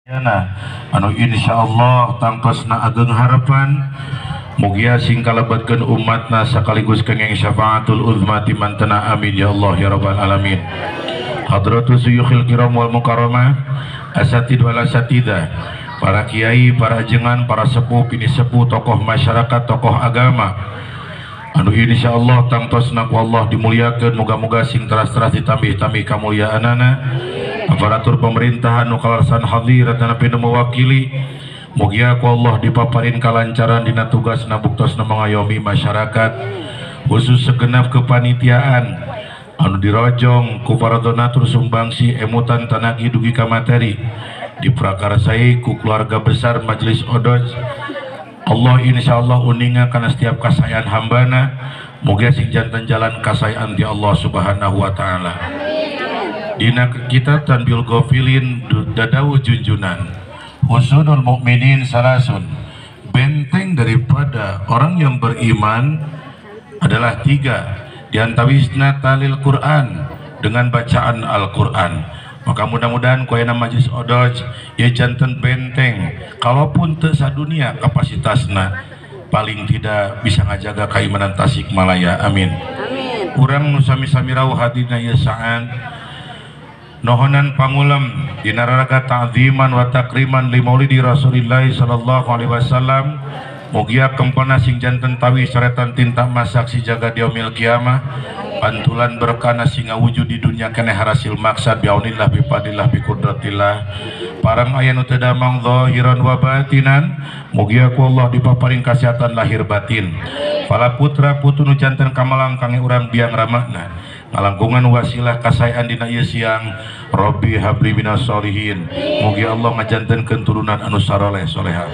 Yana anu insyaallah tangtosna ageng harapan mugia sing kalebatkeun umatna sakaligus kenging syafaatul uzma timantena amin ya Allah ya rabbal alamin. Hadratus suyukhil kiram wal mukarramah asatid wal asatidah, para kiai, para jengan, para sepuh, bini sepuh, tokoh masyarakat, tokoh agama anu insyaallah tangtosna ku Allah dimuliakeun, moga-moga sing teras-teras ditambih-tambih kamulyaanana. Aparatur pemerintahan nu kalarsan hadirat dan pinu mewakili mugia ku Allah dipaparin kalancaran dina tugasna buktosna mengayomi masyarakat, khusus segenap kepanitiaan anu dirojong ku para donatur sumbangsi emutan tanagi dugi ka materi diprakarsai ku keluarga besar Majelis Odoj. Allah insyaallah uninga kana setiap kasayan hambana, mugia sing janten jalan kasayan di Allah subhanahu wa ta'ala. Dina kita tanbil gofilin dadawu junjunan husnul mukminin salasun, benteng daripada orang yang beriman adalah tiga, diantawisna talil Quran, dengan bacaan Al-Quran. Maka mudah-mudahan kuayana Majelis Odoj ya janten benteng, kalaupun teu sadunia kapasitasna paling tidak bisa ngajaga keimanan Tasikmalaya, amin. Urang nu sami-sami rawuh hadina ieu saan nohonan pangulam dina raraga ta'ziman wa takriman li maulidi Rasulillah sallallahu alaihi wasallam, mugia kempana sing janten tawi saretan tinta masak si jaga yaumil kiamah, pantulan berkana sing ngawujud di dunia keneh harasil maksad biaunillah bipadillah biqudratillah, parang aya nu teu damang zahiran wa batinan, mugia ku Allah dipaparing kasehatan lahir batin. Pala putra putu nu janten kamalang kange urang biang ramahna ngalangkungan wasilah kasayan dina ieu siang, Rabbi habli minas sholihin, mugi Allah ngajantenkeun turunan anu saleh salehah,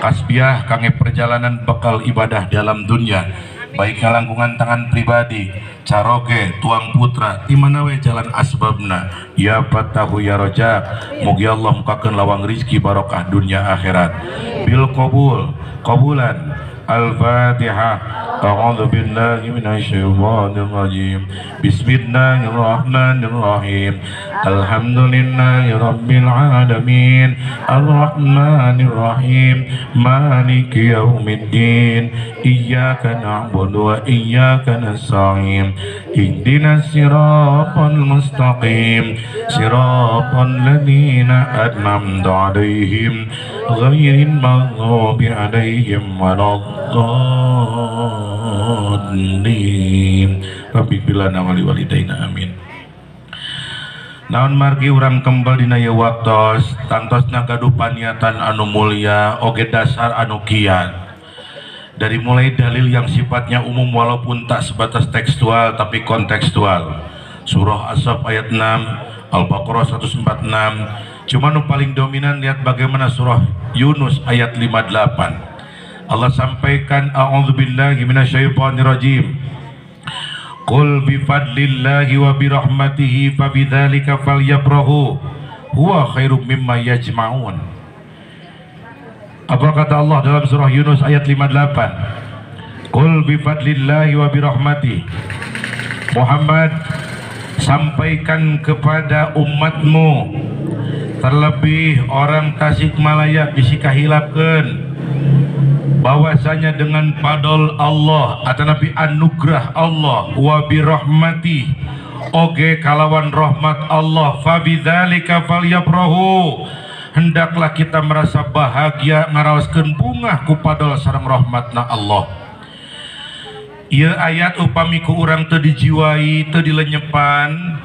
kasbiah kange perjalanan bekal ibadah dalam dunia, baik ngalangkungan tangan pribadi, caroge, tuang putra, dimana we jalan asbabna, ya fatahu ya rojak, mugi Allah mukakeun lawang rizki barokah dunia akhirat, bil qabul, qabulan. Al-Fatihah. A'udzu billahi minasyaitonir rajim. Bismillahirrahmanirrahim. Alhamdulillahirabbil alamin. Arrahmanir rahim. Maliki yaumiddin. Iyyaka na'budu wa iyyaka nasta'in. Ihdinas siratal mustaqim. Siratal ladzina an'amta 'alaihim ghairil maghdubi 'alaihim waladdallin. Rabbi bilana wali walidaina amin. Naon margi urang kembal dina ieu waktos tantosna gaduh paniatan anu mulia oge dasar anu kiat. Dari mulai dalil yang sifatnya umum walaupun tak sebatas tekstual tapi kontekstual. Surah As-Saff ayat 6, Al-Baqarah 146. Cuma nu paling dominan lihat bagaimana surah Yunus ayat 58. Allah sampaikan a'udzubillahi minasyaitonirrajim. Qul bifadlillahi wa birahmatihi fabidzalika falyafrahu huwa khairum mimma yajma'un. Apa kata Allah dalam surah Yunus ayat 58? Qul bifadlillahi wa birahmatihi. Muhammad, sampaikan kepada umatmu, terlebih orang Tasikmalaya bisi kahilapkeun, bahwasanya dengan padol Allah atau nabi anugerah Allah wa birahmati oge kalawan rahmat Allah fabidzalika falyafrahu, hendaklah kita merasa bahagia ngaraoskeun bunga ku padol sareng rahmatna Allah. Ieu ayat upami ku urang teu dijiwai, teu dilenyepan,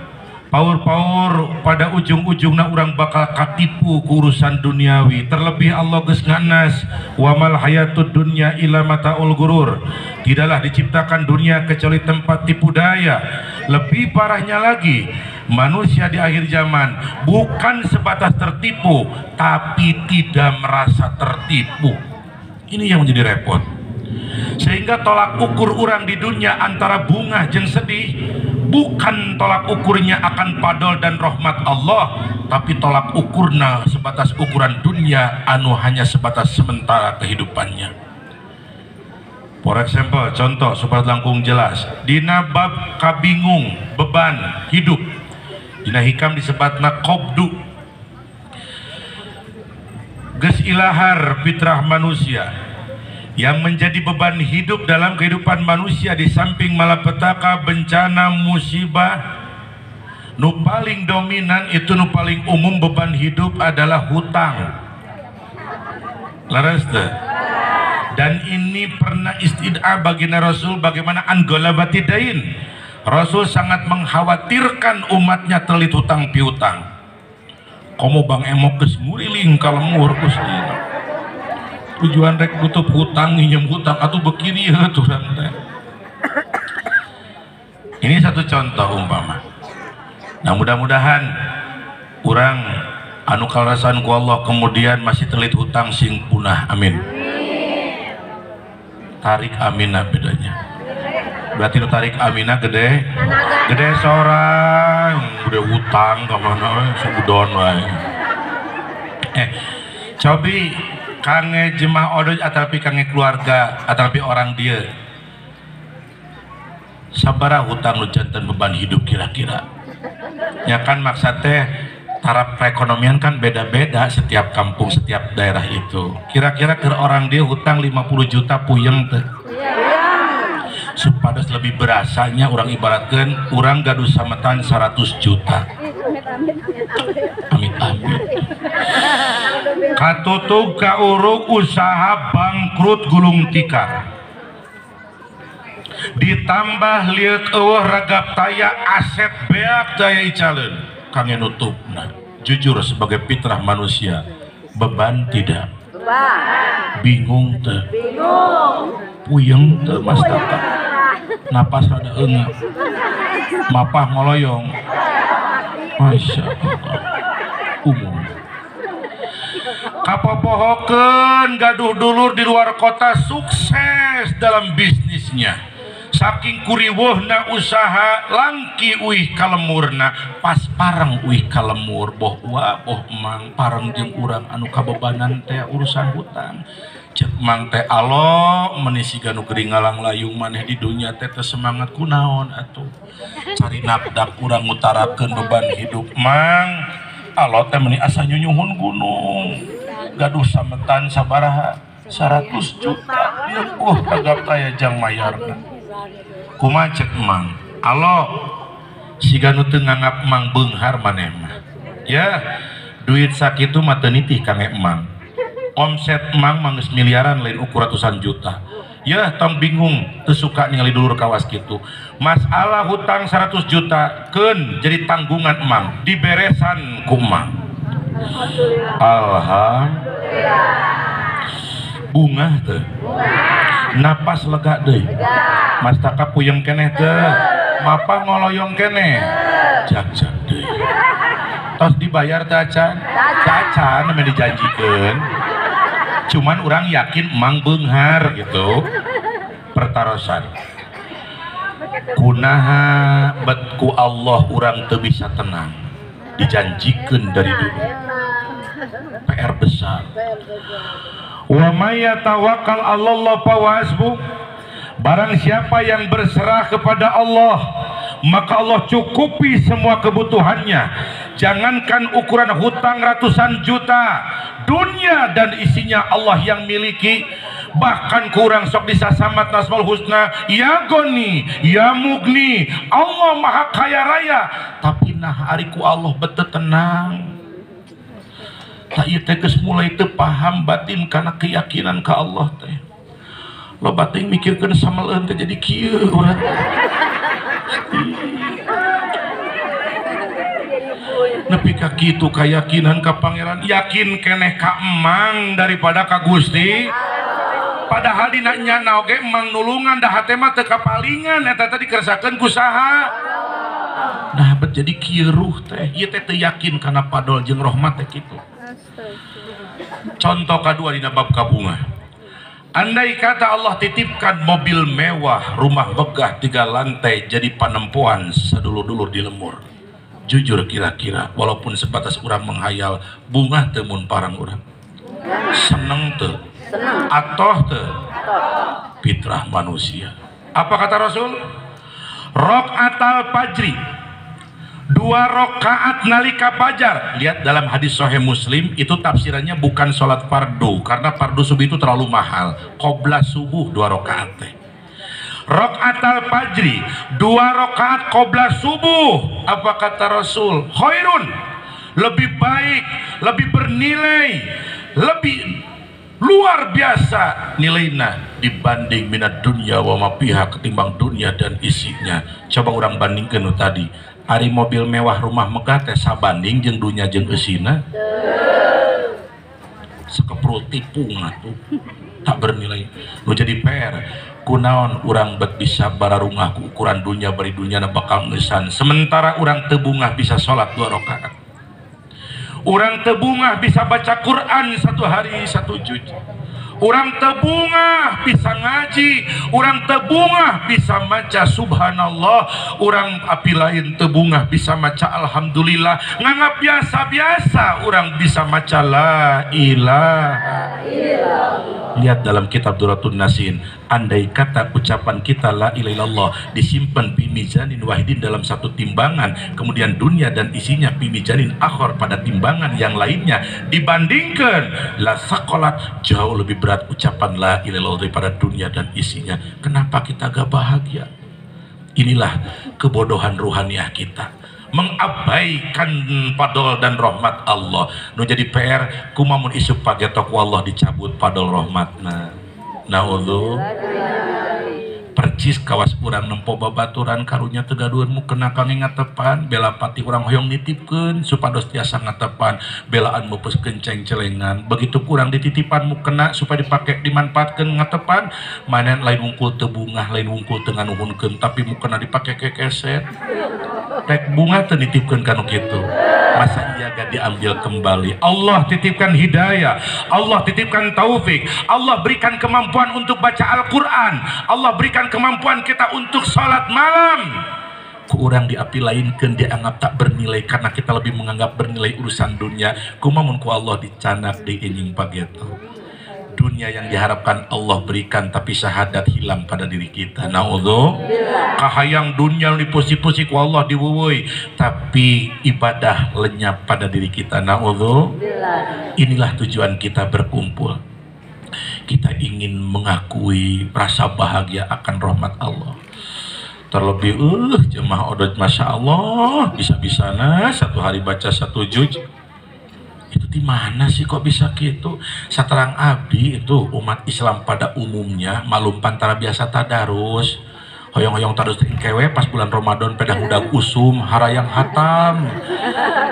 paur-paur pada ujung-ujungna urang bakal katipu ku urusan duniawi. Terlebih Allah geus nganas wa mal hayatud dunya illa mataul gurur, tidaklah diciptakan dunia kecuali tempat tipu daya. Lebih parahnya lagi, manusia di akhir zaman bukan sebatas tertipu tapi tidak merasa tertipu. Ini yang menjadi repot, sehingga tolak ukur urang di dunia antara bunga jeung sedih bukan tolak ukurnya akan padol dan rahmat Allah, tapi tolak ukurna sebatas ukuran dunia anu hanya sebatas sementara kehidupannya. For example, contoh supaya langkung jelas, dina bab kabingung beban hidup, dina hikam disebutna qabdu. geus ilahar fitrah manusia yang menjadi beban hidup dalam kehidupan manusia di samping malapetaka, bencana, musibah. Nu paling dominan itu, nu paling umum beban hidup adalah hutang. Laras teh. Dan ini pernah istid'a baginda Rasul bagaimana anggolabati dain. Rasul sangat mengkhawatirkan umatnya telit hutang piutang. Komo bang emok geus nguriling kalemur Gusti. Tujuan rek nutup hutang, nginjem hutang atau bekiri ya turang teh. Ini satu contoh umpama. Nah mudah-mudahan orang anu kalasan ku Allah kemudian masih telit hutang sing punah, amin. Tarik aminah bedanya. Berarti nu tarik aminah gede seorang udah hutang kemana sebudon wae. Cobi kange jemaah odoj atapi kange keluarga atapi orang dia sabaraha hutang nu janten beban hidup kira-kira ya kan, maksud teh taraf perekonomian kan beda-beda setiap kampung setiap daerah itu. Kira-kira ke orang dia hutang 50 juta puyeng teh supados lebih berasanya orang ibaratkan orang gaduh sametan 100 juta. Amin amin. Katutup kauruk usaha bangkrut gulung tikar. Ditambah liat eueuh ragap taya aset beak daya icaleun kangge nutupna. Jujur sebagai fitrah manusia, beban tidak? Bingung teu? Puyeng teu mas tata? Napas rada eungeup? Mapah ngoloyong? Masya Allah. Umum. Kapopohokeun gaduh dulur di luar kota sukses dalam bisnisnya. Saking kuriweuhna usaha langki uih kalemurna, pas parang uih kalemur boh wa boh emang parang jeung urang anu kabebanan teh urusan hutang. Cek mang teh alo menisi ganu gering ngalang layung maneh di dunya teh semangat kunaon atuh. Cari nafdak urang ngutarakeun beban hidup mang. Alo teh meuni asa nyunyuhun gunung. Gaduh sametan sabaraha 100 juta. Kagap taya jang mayarna. Kumaha cek emang? Alo siga nu teu nganggap emang beunghar maneh mah. Ya, duit sakitu mah teu nitih kangge emang. Omset emang mah geus miliaran lain ukur ratusan juta. Ya, tong bingung teu suka ningali dulur kawas kitu. Masalah hutang 100 juta keun jadi tanggungan emang, diberesan ku emang. Alhamdulillah. Bunga teh napas lega deui mas taka puyeng keneh teh mapa ngoloyong keneh jak-jak deui tos dibayar teh acan cacan ame dijanjikeun cuman orang yakin emang beunghar gitu pertarosan kunaha betku Allah orang teu bisa tenang dijanjikeun dari dulu PR besar. Wa may yatawakkal 'alallah fa hasbuh. Barang siapa yang berserah kepada Allah, maka Allah cukupi semua kebutuhannya. Jangankan ukuran hutang ratusan juta, dunia dan isinya Allah yang miliki. Bahkan kurang sok disasamat Asmaul Husna, ya Goni, ya Mugni, Allah Maha Kaya Raya. Tapi nah hariku Allah bete tenang. Tak ieu teh geus mulai teu paham batin karena keyakinan ka Allah teh. Lo batin mikirkeun samaleun teh jadi kieu urang. Nepi ka kitu keyakinan ka Pangeran, yakin keneh ka emang daripada ka Gusti. Padahal dina nyana oge emang nulungan dah teh mah teu kapalingan eta teh dikeresakeun ku saha. Nah bet jadi kieu ruh teh, ieu teh teu yakin kana padol jeung rahmat teh kitu. Contoh kedua di bab kabunga. Andai kata Allah titipkan mobil mewah, rumah megah 3 lantai jadi panempuan sadulur-dulur di lemur. Jujur kira-kira walaupun sebatas urang menghayal, bunga temun parang urang. Seneng teu? Atoh teu? Fitrah manusia. Apa kata Rasul? Rok'atal fajri, 2 rakaat nalika fajar. Lihat dalam hadis Sahih Muslim, itu tafsirannya bukan sholat fardu, karena fardu subuh itu terlalu mahal. Qobla subuh 2 rakaat teh. Rakaat al-fajri 2 rakaat qobla subuh. Apa kata Rasul? Khairun, lebih baik, lebih bernilai, lebih luar biasa nilainya dibanding minat dunia wa ma fiha, ketimbang dunia dan isinya. Coba orang bandingkan tadi, ari mobil mewah rumah megah teh sabanding jeung dunia jeung eusina. Sakeprul tipung atuh tak bernilai. Nu jadi PR kunaon urang bet bisa bararungah ku ukuran dunia bari dunia bakal ngesan, sementara urang teu bungah bisa sholat 2 rakaat. Urang teu bungah bisa baca Quran 1 hari 1 juz. Urang teu bungah bisa ngaji, urang teu bungah bisa maca subhanallah, urang api lain teu bungah bisa maca alhamdulillah, nganggap biasa-biasa urang bisa maca la ilaha illallah. Lihat dalam kitab Duratun Nasin, andai kata ucapan kita la ilaha illallah disimpan bi mizanin wahidin dalam satu timbangan, kemudian dunia dan isinya bi mizanin akhar pada timbangan yang lainnya, dibandingkan la saqalat, jauh lebih berat ucapan la ilaha illallah daripada dunia dan isinya. Kenapa kita gak bahagia? Inilah kebodohan ruhaniah kita, mengabaikan padol dan rahmat Allah. Nu jadi PR kumamun isu pagetok Allah dicabut padol rahmatna. Naudzu percis kawas urang nempo babaturan karunya tegaduanmu kena kami ngatepan, bela pati urang hoyong nitipkeun supados tiasa ngatepan, belaan mupus kenceng celengan, begitu kurang dititipanmu kena supaya dipakai dimanfaatkan ngatepan, manen lain wungkul teu bungah, lain wungkul teu nganuhunkeun, tapi mu kena dipakai kekeset. Rek bunga teu nitipkeun kanu kitu, masa iya gak diambil kembali? Allah titipkan hidayah, Allah titipkan taufik, Allah berikan kemampuan untuk baca Al-Quran, Allah berikan kemampuan kita untuk sholat malam. Ku urang diapi lainkeun dianggap tak bernilai karena kita lebih menganggap bernilai urusan dunia. Kumamun ku Allah dicanak di enjing pageto. Dunia yang diharapkan Allah berikan, tapi syahadat hilang pada diri kita. Naudzu kahayang dunia dipusi-pusi ku Allah diwuwuy, tapi ibadah lenyap pada diri kita. Naudzu. Inilah tujuan kita berkumpul. Kita ingin mengakui rasa bahagia akan rahmat Allah. Terlebih jemaah odot masya Allah bisa-bisana 1 hari baca 1 juz. Itu di mana sih kok bisa gitu? Saterang abdi itu umat Islam pada umumnya malum pantara biasa tadarus, hoyong-hoyong tadarus kewe pas bulan Ramadan pedang udah usum harayang hatam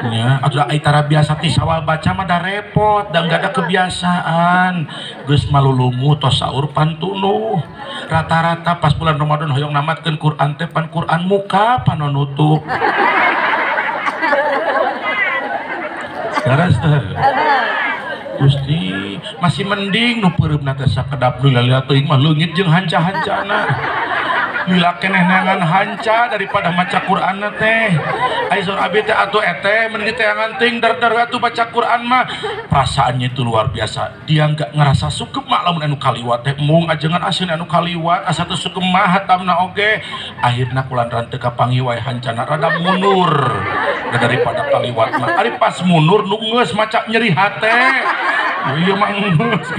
ya, atau aitara biasa tisawal baca mah dah repot dan gak ada kebiasaan geus malulumu tos saur pantuluh. Rata-rata pas bulan Ramadan hoyong namatkeun Quran teh pan Quran muka panonutup. Garas teh Gusti masih mending nu peureumna teh sakedap nu lalila teuing mah leungit jeung hanca-hancana. Lila keneh neangan hanca daripada maca Quran teh. Ai saur abi teh atuh eteh mending teh nganting dar-dar atuh baca Quran mah. Perasaannya itu luar biasa. Dia enggak ngerasa sukep mah lamun anu kaliwat teh mung ajengan asieun anu kaliwat asa teu sukep mah hatamna oge. Akhirna kulantaran teu kapangi wae hancana rada mundur. Daripada kaliwat mah. Ari pas mundur nu geus maca nyeri hate. Ieu mah geus.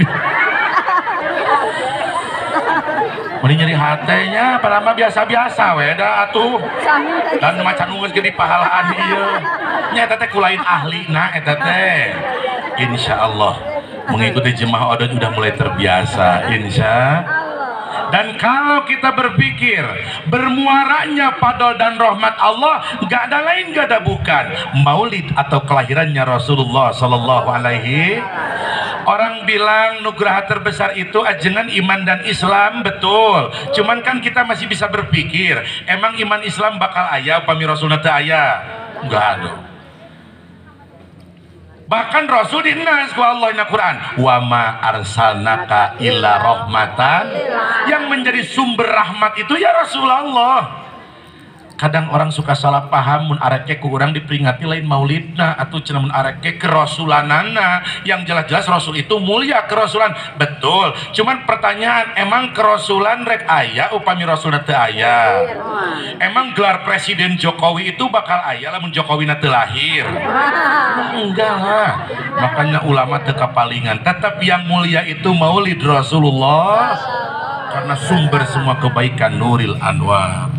Mending nyeri hatenya, padahal mah biasa-biasa we da atuh. Dan macan nunggus gede pahalaan ieu. Nya eta teh kulain ahlina eta teh. Insyaallah mengikuti jemaah odot sudah mulai terbiasa insyaallah. Dan kalau kita berpikir bermuaranya padol dan rahmat Allah, gak ada lain gak ada bukan maulid atau kelahirannya Rasulullah Sallallahu Alaihi. Orang bilang nugraha terbesar itu ajengan iman dan Islam, betul. Cuman kan kita masih bisa berpikir, emang iman Islam bakal aya upami Rasulna teu aya? Enggak ada. Bahkan Rasul dinas ku Allah ina Quran, wa ma arsalnaka illa rahmatan. Yang menjadi sumber rahmat itu ya Rasulullah. Kadang orang suka salah paham, mun areke ku urang diperingati lain maulidna atau cenah mun areke kerasulanana. Yang jelas-jelas rasul itu mulia, kerasulan betul. Cuman pertanyaan, emang kerasulan rek aya upami rasulna teu aya? Emang gelar Presiden Jokowi itu bakal aya lamun Jokowi na teu lahir? Enggak lah. Makanya ulama teu kapalingan. Tetap yang mulia itu maulid Rasulullah karena sumber semua kebaikan Nuril Anwar.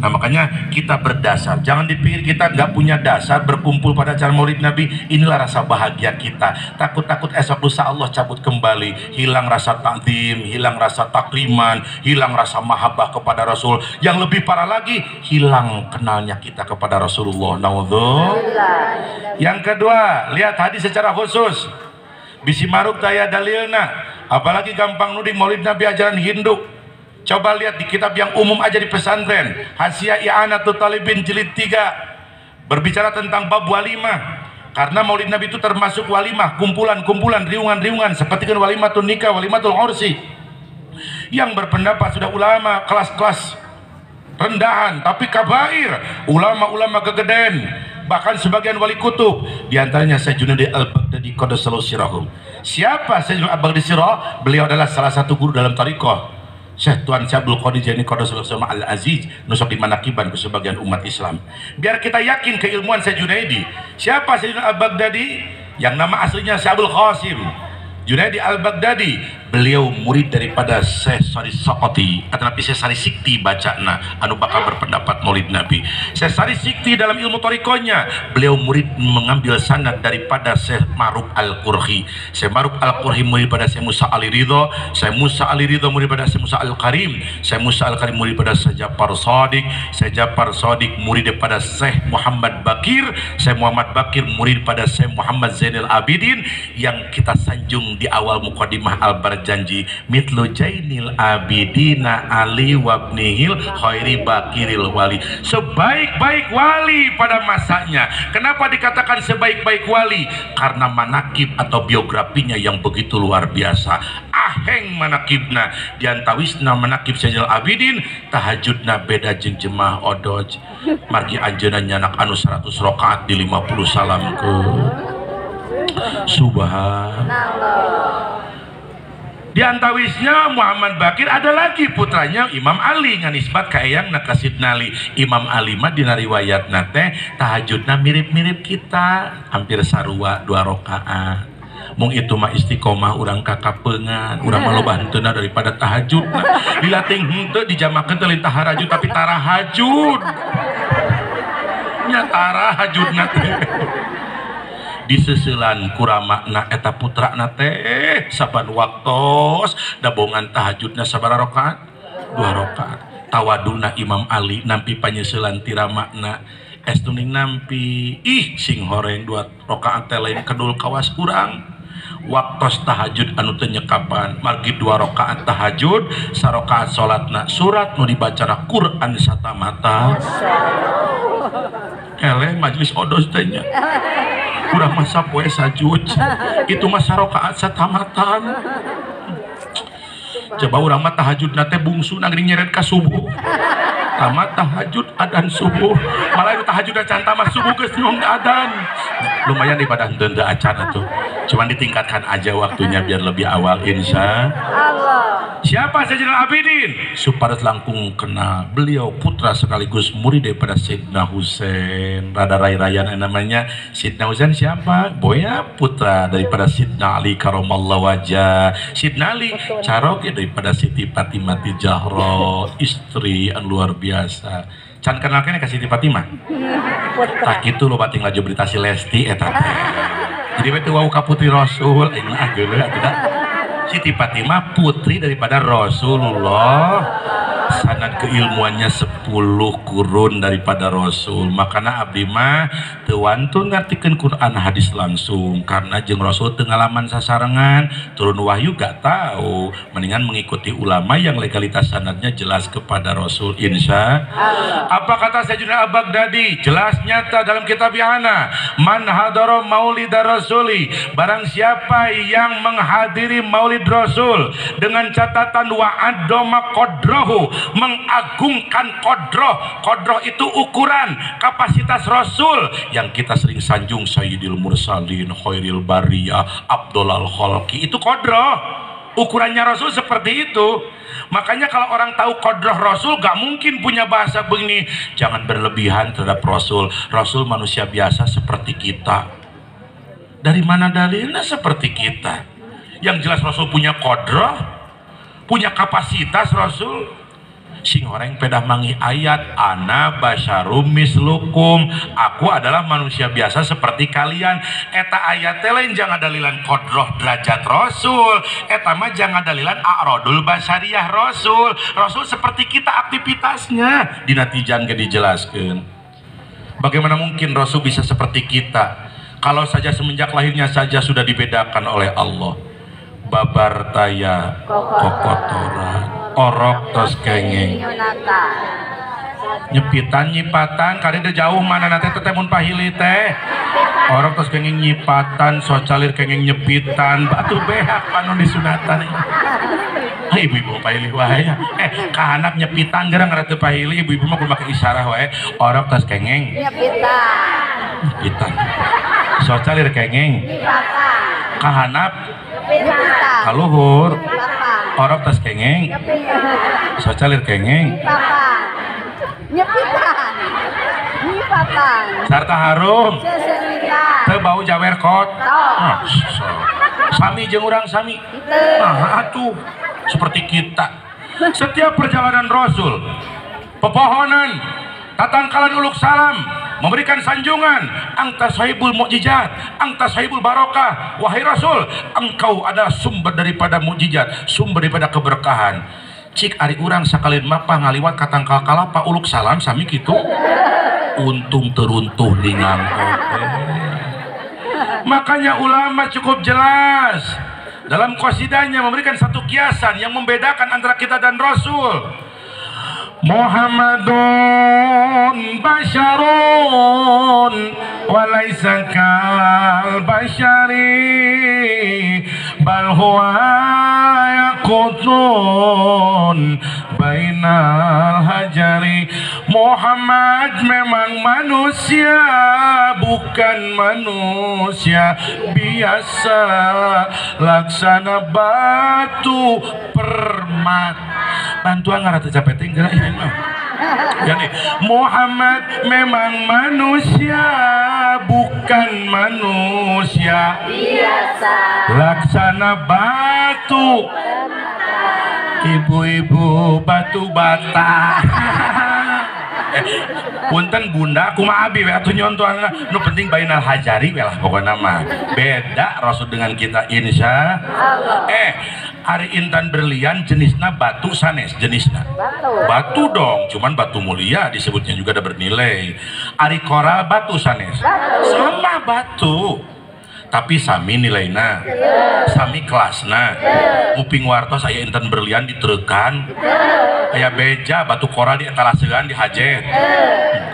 Nah makanya kita berdasar, jangan dipikir kita nggak punya dasar berkumpul pada acara maulid Nabi. Inilah rasa bahagia kita. Takut-takut esok lusa Allah cabut kembali, hilang rasa takdim, hilang rasa takriman, hilang rasa mahabbah kepada Rasul. Yang lebih parah lagi, hilang kenalnya kita kepada Rasulullah. Naudzubillah. Yang kedua, lihat hadis secara khusus. Bisi maruk daya dalilna, apalagi gampang nuding maulid Nabi ajaran Hindu. Coba lihat di kitab yang umum aja di pesantren, Hasyiah I'anatul Talibin jilid 3, berbicara tentang bab walimah. Karena maulid Nabi itu termasuk walimah, kumpulan-kumpulan, riungan-riungan, seperti kan walimatul nikah, walimatul ursi. Yang berpendapat sudah ulama kelas-kelas rendahan, tapi kabair, ulama-ulama kegeden, bahkan sebagian wali kutub, diantaranya Syekh Junaidi Al-Baghdadi Qaddasallahu sirahum. Siapa Syekh Junaidi Al-Baghdadi sirah? Beliau adalah salah satu guru dalam tariqah Syekh Tuan Syekh Abdul Qadir Jaini Qaddasallahu Al-Aziz, nusuk di manakiban ke sebagian umat Islam. Biar kita yakin keilmuan Syekh Junaidi. Siapa Syekh Junaidi Al-Baghdadi? Yang nama aslinya Syekh Abdul Qasim Junaidi Al-Baghdadi. Beliau murid daripada Syekh Sari Saqati, atau Syekh Sari Sikti bacana anu bakal berpendapat maulid Nabi. Syekh Sari Sikti dalam ilmu torikonya, beliau murid mengambil sanad daripada Syekh Maruf Al-Qurhi. Syekh Maruf Al-Qurhi murid pada Syekh Musa Ali Ridho, Syekh Musa Ali Ridho murid pada Syekh Musa Al-Karim, Syekh Musa Al-Karim murid pada Syekh Ja'far Shadiq, Syekh Ja'far Shadiq murid pada Syekh Muhammad Bakir, Syekh Muhammad Bakir murid pada Syekh Muhammad Zainal Abidin. Yang kita sanjung di awal mukadimah Al-Barjanji, mitlu Jainil Abidina Ali wabnihil khairi bakiril wali, sebaik-baik wali pada masanya. Kenapa dikatakan sebaik-baik wali? Karena manakib atau biografinya yang begitu luar biasa. Aheng manakibna, diantawisna manakib Zainal Abidin, tahajudna beda jeung jemaah odoj, margi anjeunna nyanak anu 100 rakaat di 50 salam ke subhanallah. Di antawisnya Muhammad Bakir ada lagi putranya Imam Ali nganisbat ka eyang ka Sidna Ali. Imam Ali mah dina riwayatna teh tahajudna mirip-mirip kita, hampir sarua 2 rakaat. Mung itu mah istiqomah urang kakapeungan, urang mah loba henteuna daripada tahajudna. Dilatih henteu dijamakeun teh lain tahajud tapi tarahajud. Nya tarahajudna teh diseuselan kuramakna eta putrana teh saban waktos dabongan tahajudna sabaraha rakaat? 2 rakaat. Tawaduna Imam Ali nampi panyeuselan tiramakna estuning nampi ih sing horeng 2 rakaat teh lain kedul kawas urang. Waktos tahajud anu teu nyekapan margi 2 rakaat tahajud, sarakaat salatna surat nu dibacana Quran satamata. Eleh majelis odos teh nya. Urang masa poe sajud itu mah sarakaat satamatan. Coba urang mah tahajudna teh bungsu nangring nyeret ka subuh. Tamat tahajud adan subuh, malah itu tahajud acan tamat subuh geus nyong adan. Lumayan daripada henteu acan atuh. Cuman ditingkatkan aja waktunya biar lebih awal insya Allah. Siapa Zainal Abidin? Supaya langkung kenal. Beliau putra sekaligus murid daripada Sayyidina Husain. Rada rai-rayan namanya. Sayyidina Husain siapa? Boya putra daripada Sayyidina Ali karamallahu wajah. Sayyidina Ali carok daripada Siti Fatimah Zahra, istri yang luar biasa. Can kenal kene ka Siti Fatimah? Tak kitu lo bating laju berita si Lesti eta teh. Jadi betul wau ka putri Rasul, ini mah geuleuh atuh. Siti Fatimah putri daripada Rasulullah, sanad keilmuannya 10 kurun daripada Rasul. Makanya abdi mah teu wantun ngartikeun Quran hadis langsung karena jeung Rasul teu ngalaman sasarengan, turun wahyu gak tahu. Mendingan mengikuti ulama yang legalitas sanadnya jelas kepada Rasul insya Allah. Apa kata Sayyidina Al-Baghdadi? Jelas nyata dalam kitab I'anah, man hadara maulidar rasuli, barang siapa yang menghadiri maulid maulid Rasul dengan catatan wa'adoma kodrohu, mengagungkan kodroh. Kodroh itu ukuran kapasitas Rasul yang kita sering sanjung, Sayyidil Mursalin Khairil Bariyah Abdulal Khalqi, itu kodroh. Ukurannya Rasul seperti itu. Makanya kalau orang tahu kodroh Rasul, gak mungkin punya bahasa begini, jangan berlebihan terhadap Rasul. Rasul manusia biasa seperti kita. Dari mana dalilnya seperti kita? Yang jelas Rasul punya kodroh, punya kapasitas Rasul. Sing orang pedah mangi ayat, ana basyarum mislukum, aku adalah manusia biasa seperti kalian. Eta ayat lain jangan dalilan kodroh derajat Rasul, eta mah jangan dalilan a'rodul basyariyah Rasul. Rasul seperti kita aktivitasnya, dinatijan ke dijelaskan. Bagaimana mungkin Rasul bisa seperti kita? Kalau saja semenjak lahirnya saja sudah dibedakan oleh Allah. Babar taya kokotoran, orok tos kengeng, nyepitan nyipatan, kadang jauh mana nanti tetemun pahili teh. Orok tos kengeng nyipatan, socalir kengeng nyepitan, batu behak panu disunatan. Ibu-ibu pahili wae. Kahanap nyepitan gerang ngarete pahili, ibu-ibu mah kudu make isyarah wae. Orok tos kengeng nyepitan. Socalir kengeng kahanap kaluhur, orok tas kengeng socalir kengeng nyipatan sarta harum teu bau jawer kot. Sami jeung urang sami. Atuh seperti kita. Setiap perjalanan Rasul, pepohonan, tatangkalan uluk salam, memberikan sanjungan, anta sahibul mukjizat, anta sahibul barokah. Wahai Rasul, engkau adalah sumber daripada mukjizat, sumber daripada keberkahan. Cik ari urang sakalin mapah ngaliwat katangkal kalapa uluk salam sami kitu, untung teruntuh di ngangkot. Makanya ulama cukup jelas dalam qasidahnya memberikan satu kiasan yang membedakan antara kita dan Rasul. Muhammadun basyarun walaysa kal basyari bal huwa yaqutun bainal hajari. Muhammad memang manusia, bukan manusia biasa, laksana batu permata. Bantuan ngarata capek tinggal ini mah. Jadi Muhammad memang manusia, bukan manusia biasa, laksana batu. Ibu-ibu batu bata. Punten bunda kumaha abi we atuh nyontohna, nu penting bainal hajari we lah pokona mah. Beda Rasul dengan kita insya Allah. Ari intan berlian jenisnya batu sanes, jenisnya batu dong, cuman batu mulia disebutnya juga ada bernilai. Ari koral batu sanes, sama batu tapi sami nilainya, sami kelasnya. Muping wartos aya intan berlian diterekan, aya beja batu koral di etalasean di hajet.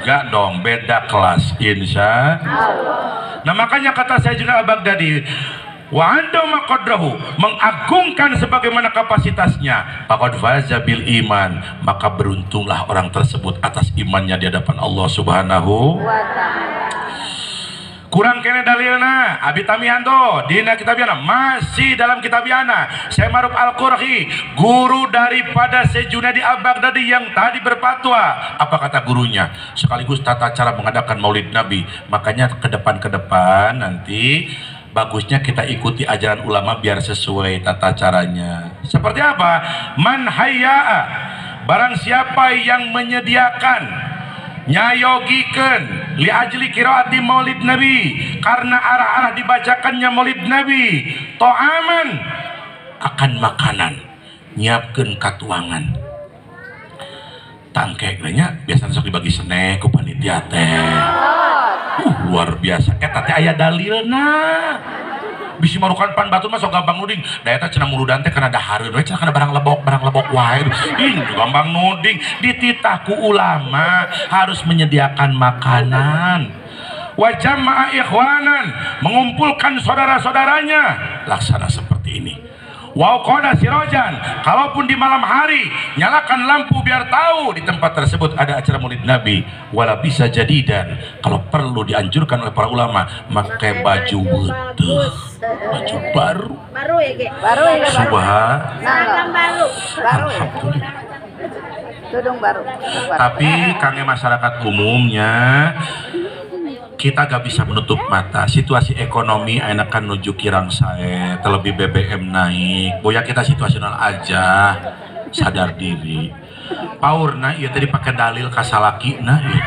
Enggak dong, beda kelas insya Allah. Nah makanya kata Sayyidina Al-Baghdadi, wa andama qadrahu, mengagungkan sebagaimana kapasitasnya, faqad faza bil iman, maka beruntunglah orang tersebut atas imannya di hadapan Allah Subhanahu wa taala. Kurang kene dalilna abi tamihanto dina kitabiana, masih dalam kitabiana Syekh Ma'ruf Al-Qurhi, guru daripada Syekh Junaidi Al-Baghdadi yang tadi berfatwa. Apa kata gurunya? Sekaligus tata cara mengadakan Maulid Nabi. Makanya ke depan nanti bagusnya kita ikuti ajaran ulama biar sesuai tata caranya. Seperti apa? Man hayya'a, barang siapa yang menyediakan, nyayogikan li ajli qiraati Maulid Nabi, karena arah-arah dibacakannya Maulid Nabi, to'aman akan makanan, nyiapkeun katuangan tangkeknya biasa sok dibagi snack ku panitia teh. Luar biasa eta teh aya dalilna. Bisi marukan pan batu mah sok gampang nuding. Da eta cenah muludan teh kana dahareun we, cenah kana barang lebok wae. Ih gampang nuding. Dititah ku ulama harus menyediakan makanan. Wa jama'a ikhwanan, mengumpulkan saudara-saudaranya. Laksana seperti ini. Wa qada sirajan, kalaupun di malam hari nyalakan lampu biar tahu di tempat tersebut ada acara Maulid Nabi. Wala bisa jadidan, kalau perlu dianjurkan oleh para ulama pakai baju wuduh, baju baru. Baru ya, Ge? Baru ya, Subhan. baru. Alhamdulillah. Tudung baru. Tapi kange masyarakat umumnya kita gak bisa menutup mata situasi ekonomi enakan nuju kirang sae, terlebih BBM naik. Boya kita situasional aja, sadar diri. Paurna ieu tadi pakai dalil kasalakina ieu.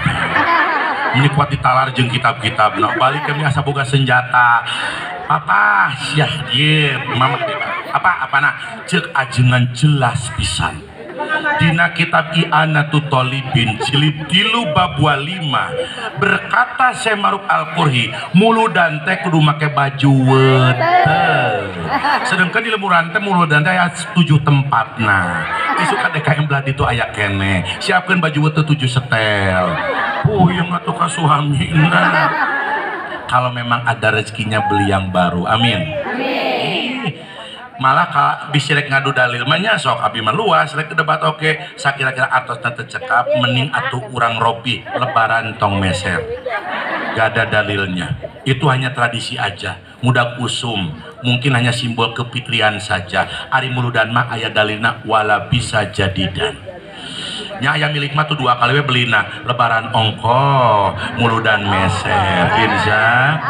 Ini kuat ditalar jeung kitab-kitab. Nah, balik ke asa boga senjata. Apa sia ieu mama apa nah ceuk ajengan jelas pisan. Dina kitab I'anatul Thalibin jilid 3 bab 5 berkata Syekh Maruf Al-Qurhi muludan teh kudu make baju weuteuh. Sedangkan di lemburan teh muludan teh aya 7 tempatna. Isu ka DKM Bladi itu aya kene. Siapkeun baju weuteuh 7 setel. Puyeng atuh ka suamina. Kalau memang ada rezekinya beli yang baru. Amin. Malah kalau bisirek ngadu dalil manya sok abi mah luas rek debat oke sakira-kira atos tante cekap mending atuh urang robi lebaran tong meser gak ada dalilnya, itu hanya tradisi aja, mudah usum, mungkin hanya simbol kefitrian saja. Ari muludan mah aya dalilna wala bisa jadidan nya aya milik mah tuh 2 kali we belina lebaran ongko muludan meser insya.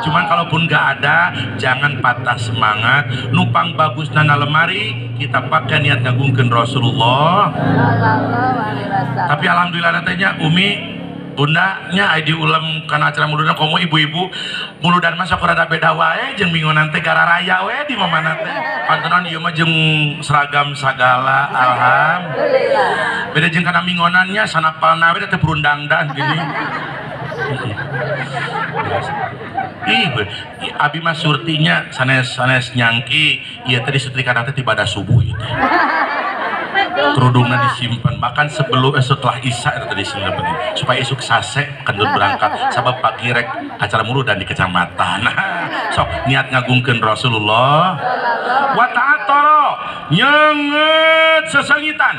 Cuman kalaupun gak ada, jangan patah semangat. Nupang bagus nana lemari, kita pakai niat ngagungkeun Rasulullah. Tapi alhamdulillah nantinya Umi, bundanya di ulam karena acara muludan komo ibu-ibu muludan mah sok rada beda wae jeung minggonan teh gara raya we di mamana teh. Pantenan ieu mah jeung seragam sagala alhamdulillah. Beda jeung kana minggonannya sanapalna we teh berundang-dan gini. Abi mah surtinya sanes nyangki iya tadi setrika nanti tiba ada subuh itu kerudungnya disimpan bahkan setelah isya itu tadi simpan supaya isuk sase kendut berangkat sabab pagi rek acara mulu dan di kecamatan. Sok niat ngagungkeun Rasulullah wa ta'atoro nyenget sesengitan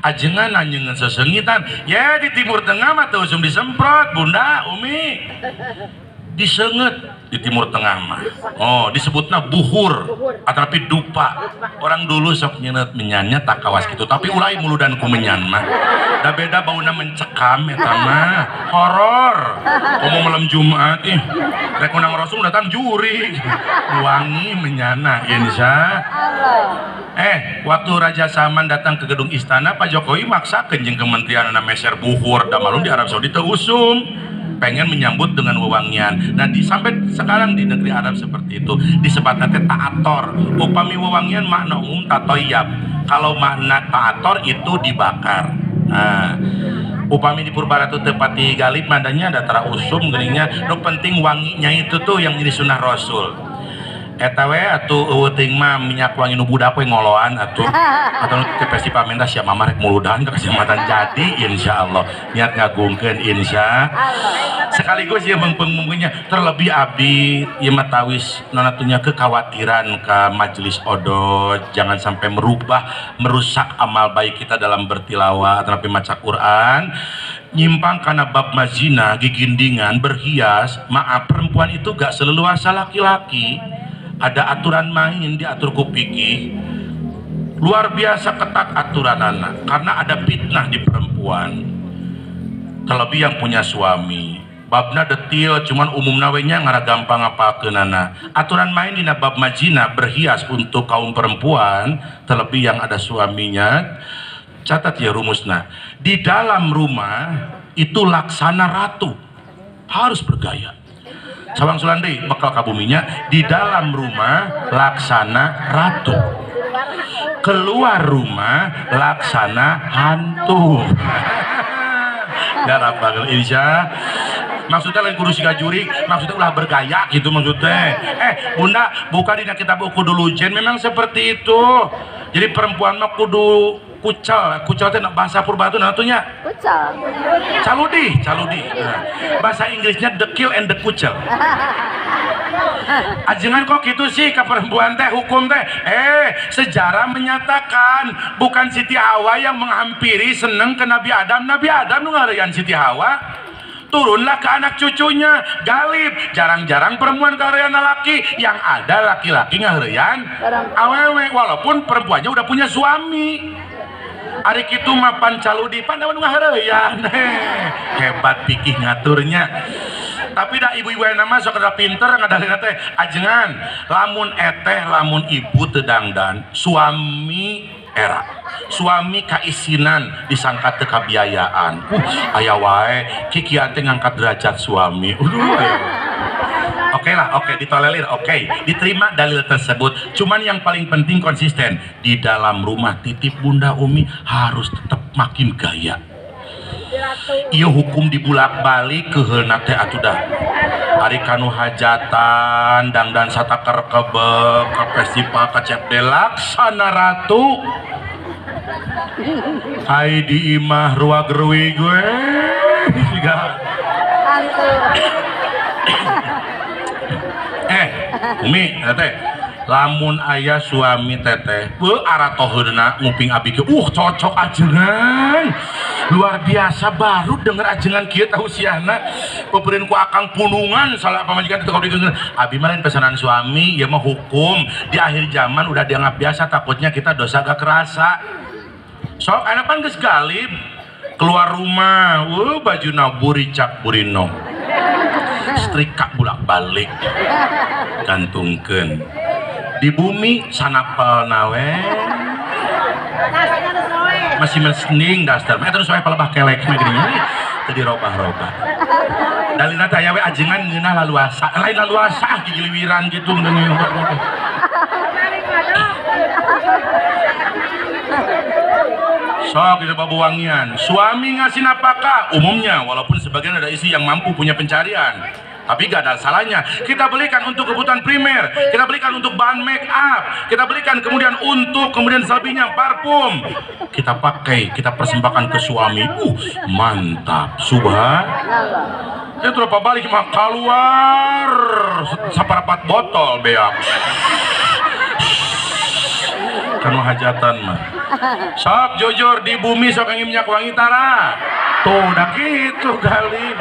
ajengan nyengen sesengitan ya di Timur Tengah mah teu usum disemprot bunda Umi disenget di Timur Tengah mah disebutnya buhur atau tapi dupa orang dulu sok nyenet menyannya tak kawas gitu tapi ulai muludan ku menyan mah da beda bauna mencekam eta mah horor ngomong malam Jumat rek undang Rasul datang juri wangi menyana insya waktu Raja Salman datang ke gedung istana Pak Jokowi maksakeun jeung kementerian meser buhur da malum di Arab Saudi teu usum pengen menyambut dengan wewangian. Nah sampai sekarang di negeri Arab seperti itu disebut nanti ta'ator. Upami wewangian makna umum tatoyab, kalau makna ta'ator itu dibakar. Nah upami di Purbaratu tepati galib madanya ada tara usum geningnya nu penting wanginya itu tuh yang jadi sunnah Rasul. Eta we atuh eueuting mah minyak wangi nu budak we ngoloan atuh atau ke festival menda sia mama rek muludan ke kecamatan jadi insyaallah niat ngagungkeun insyaallah sekaligus ieu mengpengmungnya terlebih abdi ieu mah tawis nanatunya kekhawatiran ka majelis odot jangan sampai merusak amal baik kita dalam bertilawah atau maca Quran nyimpang karena bab mazina gigindingan berhias. Maaf, perempuan itu gak seleluasa laki-laki. Ada aturan main diatur ku fikih luar biasa ketat aturan anak karena ada fitnah di perempuan terlebih yang punya suami babna detil cuman umumna we nya ngara gampang apalkeunana aturan main dina bab majina berhias untuk kaum perempuan terlebih yang ada suaminya. Catat ya rumusna di dalam rumah itu laksana ratu harus bergaya. Sawang Sulandi bekal kabuminya di dalam rumah laksana ratu, keluar rumah laksana hantu. Garap banget insya. Maksudnya lain kudu siga juri, maksudnya ulah bergaya gitu maksudnya. Bunda buka di kitab buku dulu jen memang seperti itu. Jadi perempuan mah kudu kucal teh bahasa purba itu natunya kucal caludi nah, bahasa Inggrisnya the kill and the kucel Ajengan kok gitu sih ke perempuan teh hukum teh. Sejarah menyatakan bukan Siti Hawa yang menghampiri seneng ke Nabi Adam. Nabi Adam nu ngareyan Siti Hawa. Turunlah ke anak cucunya galib. Jarang-jarang perempuan ngareyan laki, yang ada laki-laki ngareyan awewe, walaupun perempuannya udah punya suami. Ari kitu mapan caludi pandawan ngareyan. Hebat pikih ngaturnya. Tapi dah ibu-ibu yang nama sok ada pinter ngadalina teh ajengan lamun eteh lamun ibu tedangdan suami era suami kaisinan disangka teu kabiayaan aya wae kikian teh ngangkat derajat suami Oke lah, oke ditolerir, oke diterima dalil tersebut. Cuman yang paling penting konsisten di dalam rumah titip Bunda Umi harus tetap makin gaya. Iya hukum dibulak balik ke heulna teh atuh dah. Ari kanu hajatan dangdan sataker kebek ke festival kecep delaksana ratu. Hai di imah ruag ruwi gue. Siga. Umi, teh lamun ayah suami teteh aratoheuna nguping abi ke cocok ajengan luar biasa baru denger ajengan kieu tahu siana peupereun ku akang punungan salah pamajikan teu digeungeun abi mah lain pesanan suami ya mah hukum di akhir zaman udah dianggap biasa takutnya kita dosa gak kerasa sok anak pan geus galib keluar rumah bajuna buricak burino setrika bulak balik gantungkeun di bumi sanapal nawe masih mesening dasar eta nu soe palebah kelek mah geuning teu dirobah-robah dalilna teh aya we ajengan ngeunah laluasa lain laluasa gigiliwiran gitu ngeunah sok itu babuwangian suami ngasih napakah umumnya walaupun sebagian ada istri yang mampu punya pencarian tapi gak ada salahnya kita belikan untuk kebutuhan primer, kita belikan untuk bahan make up, kita belikan kemudian untuk kemudian selebihnya parfum kita pakai, kita persembahkan ke suami mantap subhanallah itu apa balik mah keluar saparapat botol beak kanu hajatan mah sok jujur di bumi sok angin minyak wangi tara tuh udah gitu kali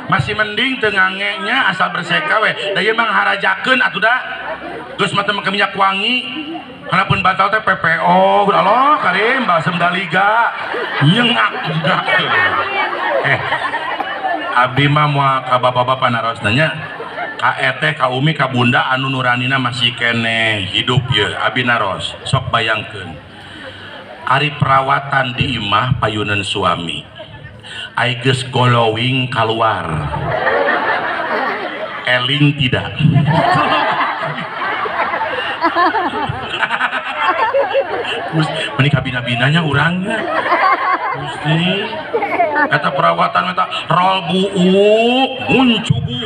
masih mending tengangnya asal berseka we daya mang harajakeun atuh dah geus mata make minyak wangi kanapun batal teh PPO Allah karim basem daliga nyengak juga abdi mah moal ka bapak-bapak narosna nya ka eteh ka umi ka bunda anu nuranina masih kene hidup ya abi naros sok bayangkeun ari perawatan di imah payunan suami I geus glowing keluar eling tidak menikah bina-binanya orangnya Gusti kata perawatan kata rol buuk muncubu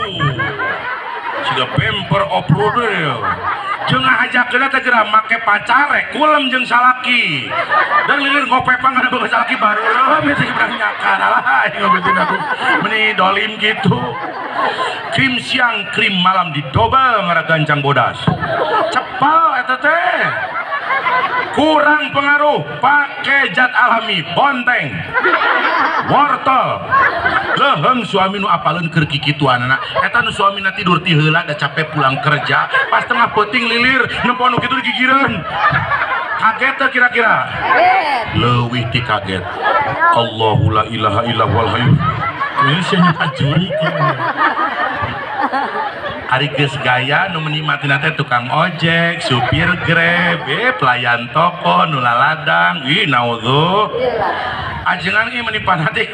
sudah pemper oprodel jeung ngajakeun teh geura make pacare kulem jeung salaki dan lilir ngopepang ada boga salaki baru leuh teh geura nyakar lah ngobetin aku meni dolim gitu krim siang krim malam didobel ngaraгаncang bodas cepal eta teh kurang pengaruh pakai zat alami bonteng wortel leuheung suami nu apaleun keur kikituanana eta nu suamina tidur ti heula da capek pulang kerja pas tengah peuting lilir nempon nu kitu digigireun kaget teh kira-kira leuwih ti kaget Allahu la ilaha illa huwal hayyul ini sia ajuri hari geus gaya nu menikmati teh tukang ojek, supir Grab, pelayan toko, nu laladang, naudzu. Ajengan ieu menipan hati.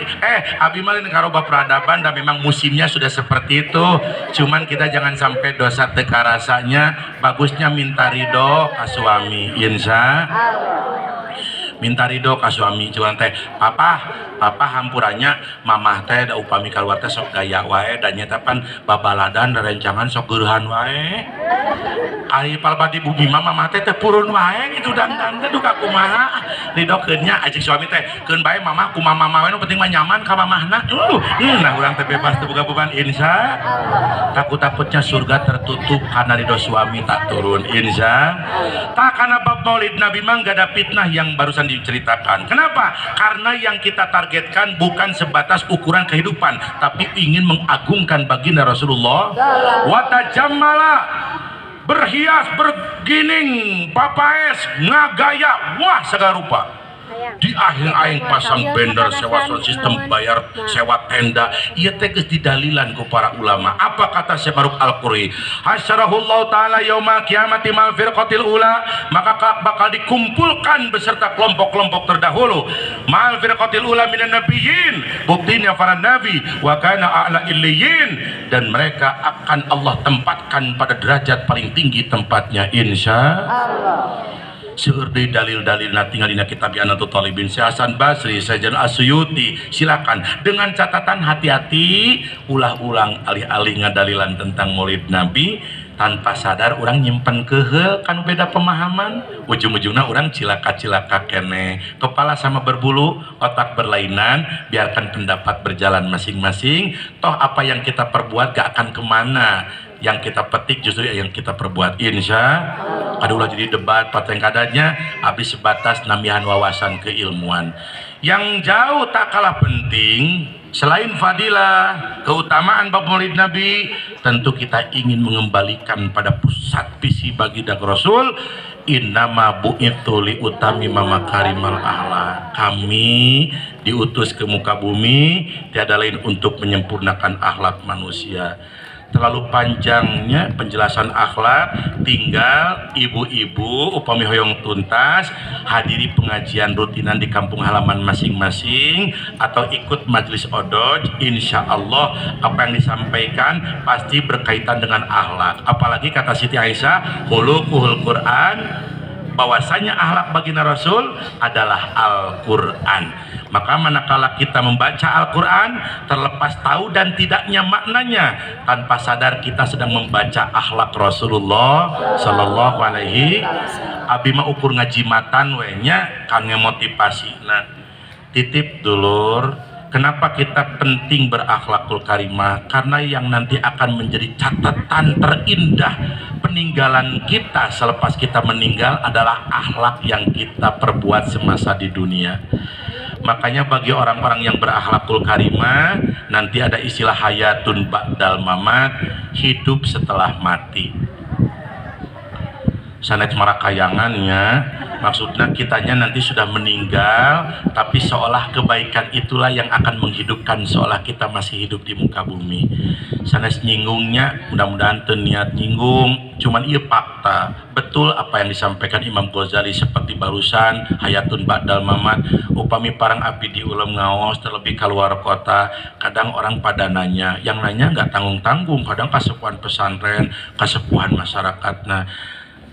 Abi mah lain karoba peradaban dan memang musimnya sudah seperti itu. Cuman kita jangan sampai dosa teka rasanya. Bagusnya minta ridho ka suami, insya minta ridho ka suami cuman teh papa hampurannya mamah teh da upami keluar teh sok gaya wae dan nyata pan babaladan da rencangan sok geurehan wae Ari palbadi bumi mama teh purun wae gitu dan teh duka kumaha didokeunnya ajik suami teh keun bae mama ku mama we nu penting mah nyaman ka mamahna. Nah urang teh bebas teu boga beban insya takut-takutnya surga tertutup karena ridho suami tak turun insya tak karena bab maulid Nabi mah gak ada fitnah yang barusan diceritakan. Kenapa? Karena yang kita targetkan bukan sebatas ukuran kehidupan tapi ingin mengagungkan baginda Rasulullah wa tajammala berhias, bergining, papaes, ngagaya, wah segala rupa. Di akhir-akhir pasang banner sewa sound system bayar sewa tenda ieu teh geus didalilan ku para ulama. Apa kata Syekh Maruf Al-Quri? Hasyarahullahu taala yaumil qiyamati mal firqatil ula, maka bakal dikumpulkan beserta kelompok-kelompok terdahulu mal firqatil ula minan nabiyyin, buktinya para nabi wa kana a'la illiyin, dan mereka akan Allah tempatkan pada derajat paling tinggi tempatnya insya Allah. Seueur deui dalil-dalil tinggal dina kitab Anatul Talibin Syekh Hasan Basri, Sajan Asyuyuti. Silakan dengan catatan hati-hati ulah-ulang alih-alih ngadalilan tentang Maulid Nabi tanpa sadar orang nyimpen keheul kan beda pemahaman, ujung-ujungnya orang cilaka-cilaka kene, kepala sama berbulu, otak berlainan. Biarkan pendapat berjalan masing-masing, toh apa yang kita perbuat gak akan kemana, yang kita petik justru yang kita perbuat insya adulah jadi debat pateng kadanya habis sebatas nambahan wawasan keilmuan yang jauh tak kalah penting. Selain fadilah keutamaan bab maulid Nabi, tentu kita ingin mengembalikan pada pusat visi baginda Rasul. Innama bu'itsu li utamima makarimal akhlak. Kami diutus ke muka bumi tiada lain untuk menyempurnakan akhlak manusia. Terlalu panjangnya penjelasan akhlak, tinggal ibu-ibu upami hoyong tuntas hadiri pengajian rutinan di kampung halaman masing-masing atau ikut majelis odoj. Insya Allah apa yang disampaikan pasti berkaitan dengan akhlak. Apalagi kata Siti Aisyah, khuluquhul Quran, bahwasanya akhlak baginda Rasul adalah Al-Quran. Maka manakala kita membaca Al-Quran, terlepas tahu dan tidaknya maknanya, tanpa sadar kita sedang membaca akhlak Rasulullah Sallallahu Alaihi. Abi mah ukur ngajimatan wenya kan motivasi. Nah, titip dulur, kenapa kita penting berakhlakul karimah? Karena yang nanti akan menjadi catatan terindah peninggalan kita selepas kita meninggal adalah akhlak yang kita perbuat semasa di dunia. Makanya bagi orang-orang yang berakhlakul karimah, nanti ada istilah hayatun ba'dal mamat, hidup setelah mati. Sanes marakayangannya, maksudnya kitanya nanti sudah meninggal, tapi seolah kebaikan itulah yang akan menghidupkan seolah kita masih hidup di muka bumi. Sanes nyinggungnya, mudah-mudahan teu niat nyinggung, cuman ieu fakta. Betul apa yang disampaikan Imam Ghazali seperti barusan, hayatun ba'dal mamat. Upami parang api di ulam ngaos terlebih keluar kota, kadang orang pada nanya, yang nanya nggak tanggung-tanggung, kadang kasepuhan pesantren, kasepuhan masyarakat. Nah,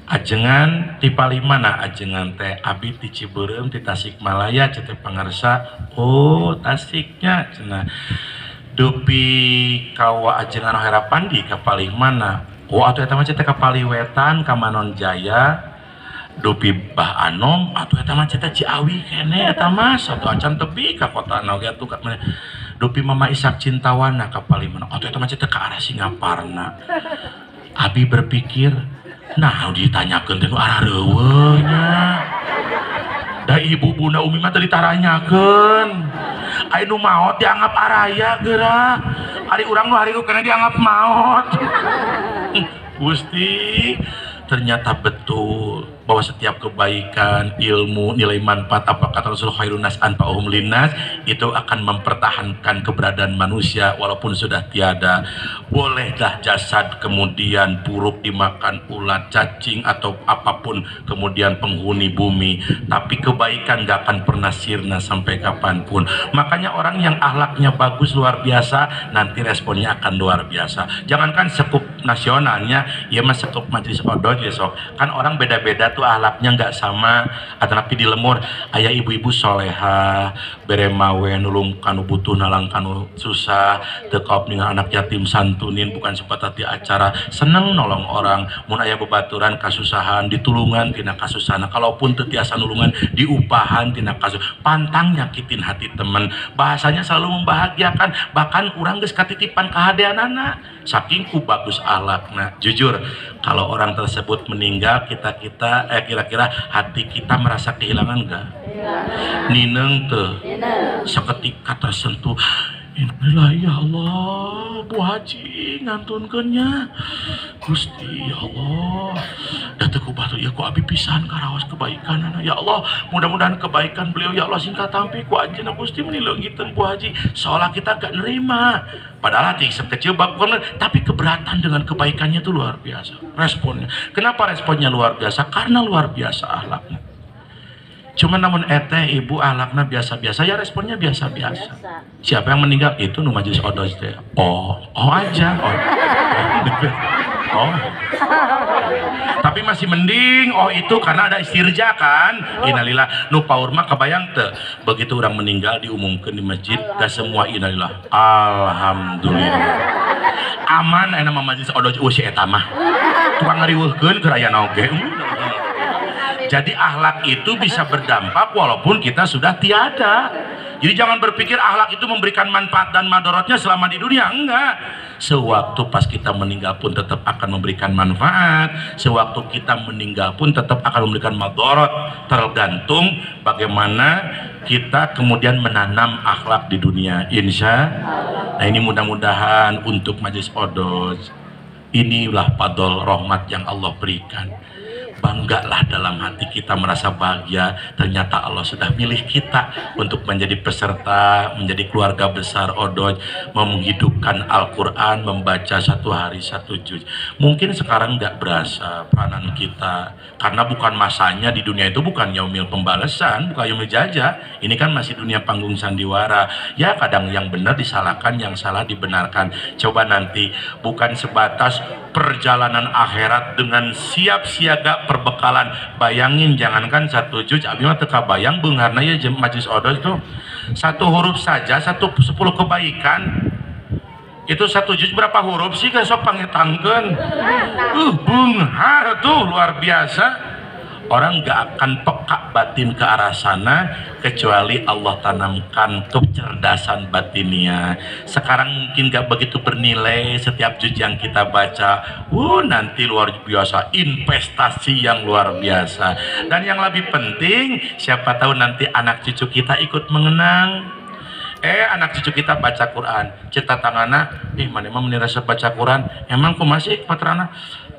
ajengan ti palimana ajengan teh abi ti Ciberem ti Tasikmalaya cete pangarsa, oh Tasiknya cenah dupi kawa ajengan harapan di ka palimana, oh atuh eta mah cete ka Paliwetan ka Manon Jaya. Dupi Bah Anom atuh eta mah cete Ciawi kene eta mah satu acan tepi ka kota naoge atuh ka mana. Dupi Mama Isak Cintawana ka palimana atuh eta mah cete ka arah Singaparna. Abi berpikir, nah ditanyakeun teh nu arareueuh nya. Da ibu bunda umi mah teu ditaranyakeun. Ai nu maot dianggap araya geura. Ari urang nu hari nu kena dianggap maot. Gusti, ternyata betul bahwa setiap kebaikan, ilmu, nilai manfaat, apa kata Rasulullah, khairun nas anfa'uhum linnas, itu akan mempertahankan keberadaan manusia walaupun sudah tiada. Bolehlah jasad kemudian buruk dimakan ulat, cacing atau apapun kemudian penghuni bumi, tapi kebaikan gak akan pernah sirna sampai kapanpun. Makanya orang yang akhlaknya bagus luar biasa, nanti responnya akan luar biasa. Jangankan sekup nasionalnya ya masuk ke majelis odoj ya sok kan orang beda-beda tuh ahlaknya nggak sama tapi di lemur ayah ibu-ibu soleha bere mawe nulung kanu butuh nalang kanu susah tekop dengan anak yatim santunin bukan seperti acara seneng nolong orang mun aya bebaturan kasusahan ditulungan tina kasusahan kalaupun teu tiasa nulungan diupahan tina kasus pantang nyakitin hati teman bahasanya selalu membahagiakan bahkan urang geus katitipan kahadeanana saking ku bagus akhlakna jujur kalau orang tersebut meninggal kira-kira hati kita merasa kehilangan enggak nineng teu seketika tersentuh inilah ya Allah Bu Haji ngantunkeunnya Gusti ya Allah dateu ku batu ya ku abi pisan karaos kebaikan ya Allah mudah-mudahan kebaikan beliau ya Allah singkat tampi ku anjeunna Gusti menileungiteun Bu Haji seolah kita gak nerima padahal hati sekecil bagus tapi keberatan dengan kebaikannya itu luar biasa responnya kenapa responnya luar biasa karena luar biasa akhlaknya cuma namun ibu ahlakna biasa-biasa ya responnya biasa-biasa siapa yang meninggal itu nu majelis odoj teh oh aja oh tapi masih mending itu karena ada istirja kan innalillah nu paur mah kebayang teu begitu orang meninggal diumumkan di masjid gak semua innalillah alhamdulillah aman nama majelis odoj si eta mah tukang ngariweuhkeun keur aya naoge jadi akhlak itu bisa berdampak walaupun kita sudah tiada. Jadi jangan berpikir akhlak itu memberikan manfaat dan madorotnya selama di dunia, enggak. Sewaktu pas kita meninggal pun tetap akan memberikan manfaat. Sewaktu kita meninggal pun tetap akan memberikan madorot. Tergantung bagaimana kita kemudian menanam akhlak di dunia. Insya Allah. Nah ini mudah-mudahan untuk majelis odoj. Inilah fadl rahmat yang Allah berikan. Banggalah dalam hati kita merasa bahagia ternyata Allah sudah milih kita untuk menjadi peserta menjadi keluarga besar odoj menghidupkan Al-Quran membaca satu hari satu juz mungkin sekarang nggak berasa peranan kita karena bukan masanya di dunia itu bukan yaumil pembalasan bukan yaumil jajah ini kan masih dunia panggung sandiwara ya kadang yang benar disalahkan yang salah dibenarkan coba nanti bukan sebatas perjalanan akhirat dengan siap siaga perbekalan bayangin jangankan satu juz abi mah teka bayang beungarna ya majelis odoj itu satu huruf saja 10 kebaikan itu satu juz berapa huruf sih kan sok pangitangkeun beunghar tuh luar biasa orang gak akan peka batin ke arah sana kecuali Allah tanamkan kecerdasan batinnya sekarang mungkin gak begitu bernilai setiap juz yang kita baca nanti luar biasa investasi yang luar biasa dan yang lebih penting siapa tahu nanti anak cucu kita ikut mengenang anak cucu kita baca Quran cerita tangana mana emang menirasa baca Quran emang ku masih patrana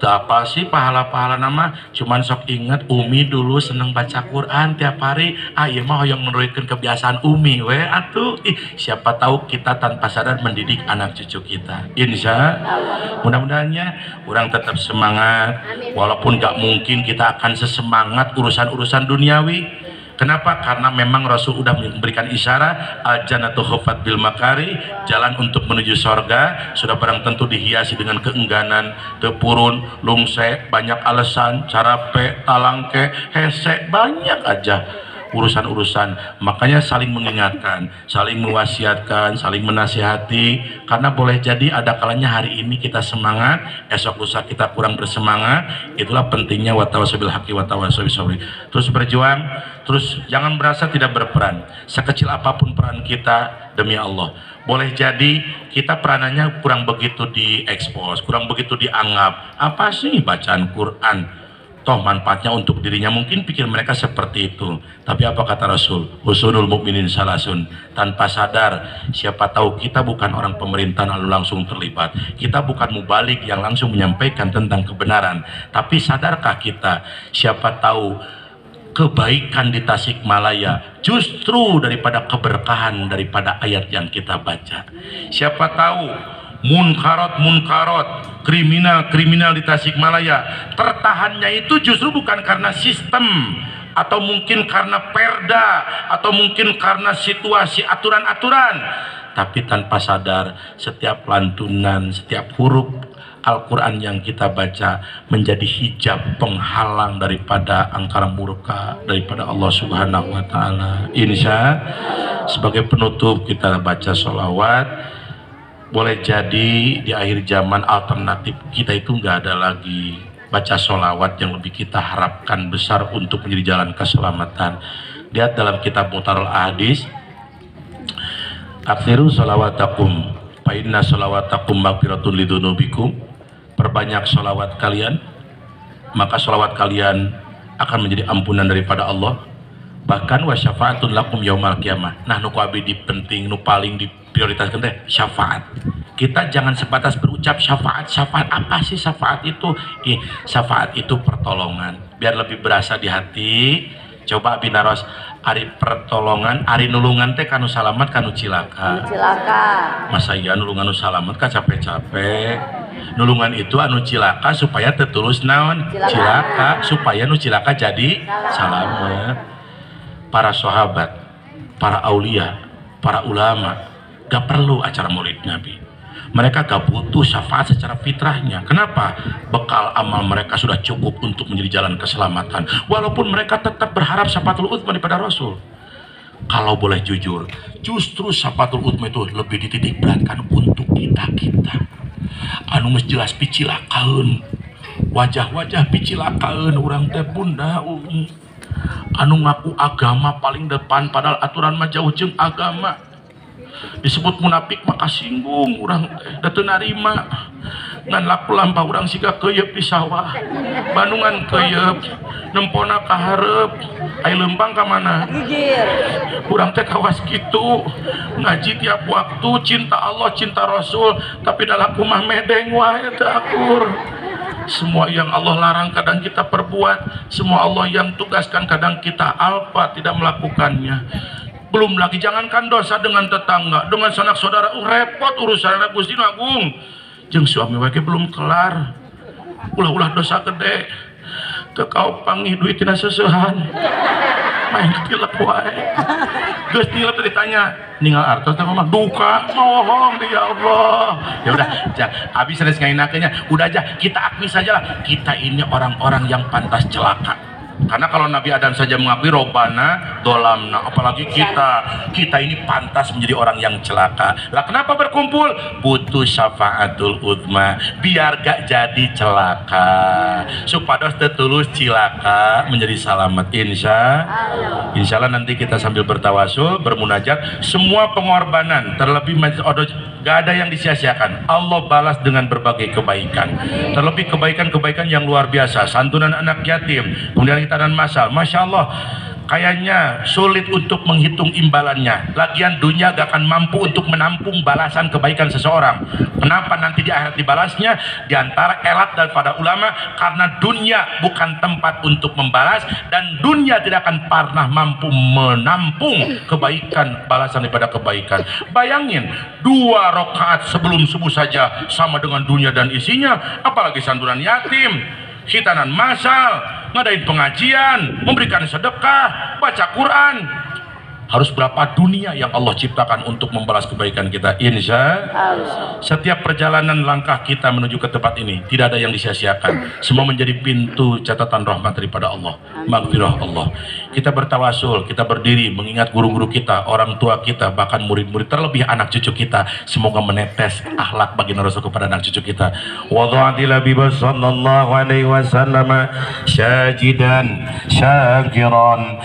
apa sih pahala-pahala nama cuman sok inget Umi dulu seneng baca Quran tiap hari iya mah yang meneruskan kebiasaan Umi atuh siapa tahu kita tanpa sadar mendidik anak cucu kita insya Allah mudah-mudahannya orang tetap semangat walaupun gak mungkin kita akan sesemangat urusan-urusan duniawi. Kenapa? Karena memang Rasul sudah memberikan isyarat al-jannatu khufat bil makari jalan untuk menuju sorga sudah barang tentu dihiasi dengan keengganan tepurun, lungse, banyak alasan, carape, talangke, hese, banyak aja urusan-urusan makanya saling mengingatkan, saling mewasiatkan, saling menasihati karena boleh jadi ada kalanya hari ini kita semangat esok lusa kita kurang bersemangat itulah pentingnya watawasau bil haqqi watawasau bis sabri terus berjuang terus jangan merasa tidak berperan sekecil apapun peran kita demi Allah boleh jadi kita peranannya kurang begitu diekspos kurang begitu dianggap apa sih bacaan Quran toh manfaatnya untuk dirinya mungkin pikir mereka seperti itu tapi apa kata Rasul husnul mukminin salasun tanpa sadar siapa tahu kita bukan orang pemerintahan lalu langsung terlibat kita bukan mubalik yang langsung menyampaikan tentang kebenaran tapi sadarkah kita siapa tahu kebaikan di Tasikmalaya justru daripada keberkahan daripada ayat yang kita baca siapa tahu munkarot kriminal di Tasikmalaya tertahannya itu justru bukan karena sistem atau mungkin karena perda atau mungkin karena situasi aturan-aturan tapi tanpa sadar setiap lantunan setiap huruf Al-Quran yang kita baca menjadi hijab penghalang daripada angkara murka daripada Allah Subhanahu wa Ta'ala. Insya sebagai penutup kita baca sholawat. Boleh jadi di akhir zaman alternatif kita itu nggak ada lagi baca sholawat yang lebih kita harapkan besar untuk menjadi jalan keselamatan. Lihat dalam kitab Mutarul Ahadis, aksiru sholawatakum fa inna sholawatakum maghfiratun lidunubikum. Perbanyak sholawat kalian, maka sholawat kalian akan menjadi ampunan daripada Allah. Bahkan wa syafaatun lakum yaumal qiyamah. Nah, nu abdi penting, nu paling diprioritaskan teh syafaat. Kita jangan sebatas berucap syafaat. Syafaat apa sih syafaat itu? Syafaat itu pertolongan. Biar lebih berasa di hati. Coba abdi naros ari pertolongan, ari nulungan teh kanu salamat kanu cilaka. Cilaka. Masa iya nulungan nu salamat kan capek-capek. Nulungan itu anu cilaka supaya tertulus naon? Cilaka. Supaya nu cilaka jadi selamat. Para sahabat, para aulia, para ulama gak perlu acara maulid Nabi. Mereka gak butuh syafaat secara fitrahnya. Kenapa? Bekal amal mereka sudah cukup untuk menjadi jalan keselamatan. Walaupun mereka tetap berharap syafaatul udzma daripada Rasul. Kalau boleh jujur, justru syafaatul udzma itu lebih dititik beratkan untuk kita-kita. Anu geus jelas picilakaeun. Wajah-wajah picilakaeun urang teh bunda umi. Anu ngaku agama paling depan padahal aturan mah jauh jeung agama. Disebut munafik maka singgung urang da teu narima. Ngan laku lampah urang siga keuyeub di sawah. Bandungan keuyeub, nempona ka hareup, ai leumpang ka mana? Gigir. Urang teh kawas kitu. Ngaji tiap waktu, cinta Allah, cinta Rasul, tapi da laku mah medeng wae teu akur. Semua yang Allah larang kadang kita perbuat, semua Allah yang tugaskan kadang kita alpa tidak melakukannya. Belum lagi jangankan dosa dengan tetangga, dengan sanak saudara repot urusan Gusti Agung. Jeung suami wae belum kelar. Ulah-ulah dosa gede. Teu kau panggih duit tina seusehan. Main tilep wae. Geus tilep ditanya, ninggal artos teh mah duka, mohon ya Allah. Ya udah, habis geus ngainakeunnya. Udah aja kita akui sajalah kita ini orang-orang yang pantas celaka. Karena kalau Nabi Adam saja mengakui Robbana dolamna, apalagi kita ini pantas menjadi orang yang celaka. Lah kenapa berkumpul? Butuh syafaatul udzma biar gak jadi celaka, supados tetulus cilaka menjadi selamat. Insya Allah nanti kita sambil bertawasul, bermunajat, semua pengorbanan terlebih gak ada yang disia-siakan. Allah balas dengan berbagai kebaikan, terlebih kebaikan-kebaikan yang luar biasa, santunan anak yatim, kemudian kita dan masal. Masya Allah, kayaknya sulit untuk menghitung imbalannya. Lagian dunia gak akan mampu untuk menampung balasan kebaikan seseorang. Kenapa nanti di akhirat dibalasnya? Di antara elat daripada ulama, karena dunia bukan tempat untuk membalas, dan dunia tidak akan pernah mampu menampung kebaikan, balasan daripada kebaikan. Bayangin, 2 rakaat sebelum subuh saja sama dengan dunia dan isinya, apalagi santunan yatim, khitanan masal, ngadain pengajian, memberikan sedekah, baca Quran. Harus berapa dunia yang Allah ciptakan untuk membalas kebaikan kita. Insya setiap perjalanan langkah kita menuju ke tempat ini tidak ada yang disia-siakan. Semua menjadi pintu catatan rahmat daripada Allah, maghfirah Allah. Kita bertawasul, kita berdiri mengingat guru-guru kita, orang tua kita, bahkan murid-murid, terlebih anak cucu kita. Semoga menetes akhlak baginda Rasul kepada anak cucu kita. Wadha'atil habib sallallahu alaihi wasallam syajidan syakiran.